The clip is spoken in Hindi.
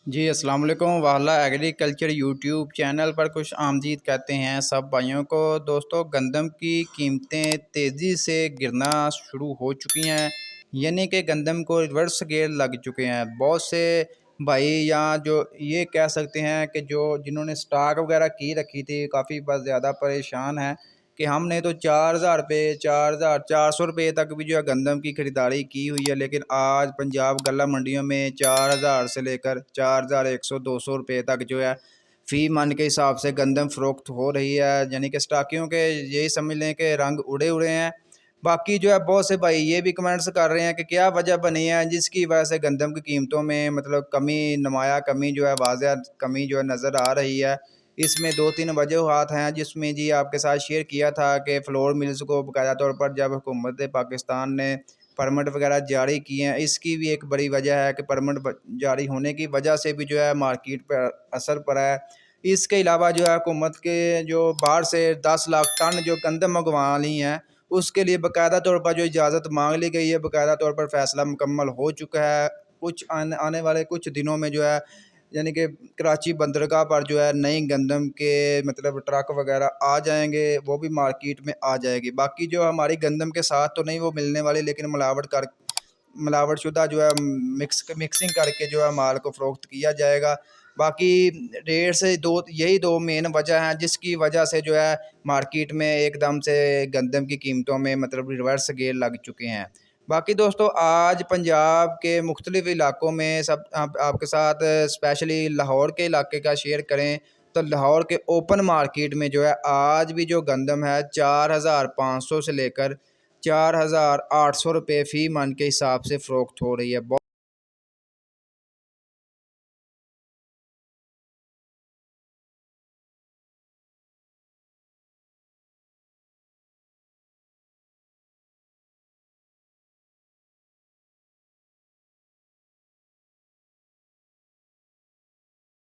जी अस्सलाम वालेकुम। वाला एग्रीकल्चर यूट्यूब चैनल पर खुश आमदीद कहते हैं सब भाइयों को। दोस्तों, गंदम की कीमतें तेज़ी से गिरना शुरू हो चुकी हैं, यानी कि गंदम को रिवर्स गेयर लग चुके हैं। बहुत से भाई यहाँ जो ये कह सकते हैं कि जो जिन्होंने स्टॉक वगैरह की रखी थी काफ़ी बस ज़्यादा परेशान हैं कि हमने तो 4,000 रुपये 4,400 रुपये तक भी जो है गंदम की ख़रीदारी की हुई है, लेकिन आज पंजाब गल्ला मंडियों में 4,000 से लेकर 4,100 200 रुपये तक जो है फ़ी मन के हिसाब से गंदम फ़रोख्त हो रही है। यानी कि स्टाकियों के यही समझ लें कि रंग उड़े हुए हैं। बाकी जो है बहुत से भाई ये भी कमेंट्स कर रहे हैं कि क्या वजह बनी है जिसकी वजह से गंदम की कीमतों में मतलब नुमाया कमी जो है वाज़ह कमी जो है नज़र आ रही है। इसमें 2-3 वजूहात हैं जिसमें जी आपके साथ शेयर किया था कि फ्लोर मिल्स को बाकायदा तौर पर जब हुकूमत पाकिस्तान ने परमिट वगैरह जारी किए हैं, इसकी भी एक बड़ी वजह है कि परमिट जारी होने की वजह से भी जो है मार्केट पर असर पड़ा है। इसके अलावा जो है हुकूमत के जो बाहर से 10 लाख टन जो गंदम मंगवा ली हैं, उसके लिए बाकायदा तौर पर जो इजाज़त मांग ली गई है, बाकायदा तौर पर फैसला मुकम्मल हो चुका है। कुछ आने वाले कुछ दिनों में जो है यानी कि कराची बंदरगाह पर जो है नई गंदम के मतलब ट्रक वगैरह आ जाएंगे, वो भी मार्केट में आ जाएगी। बाकी जो हमारी गंदम के साथ तो नहीं वो मिलने वाली, लेकिन मिलावट शुदा जो है मिक्सिंग करके जो है माल को फ़रोख्त किया जाएगा। बाकी रेट से दो यही दो मेन वजह हैं जिसकी वजह से जो है मार्केट में एकदम से गंदम की कीमतों में मतलब रिवर्स गेयर लग चुके हैं। बाकी दोस्तों, आज पंजाब के मुख्तलिफ़ इलाकों में आपके साथ स्पेशली लाहौर के इलाके का शेयर करें तो लाहौर के ओपन मार्केट में जो है आज भी जो गंदम है 4,500 से लेकर 4,800 रुपये फ़ी मन के हिसाब से फ़रोख्त हो रही है।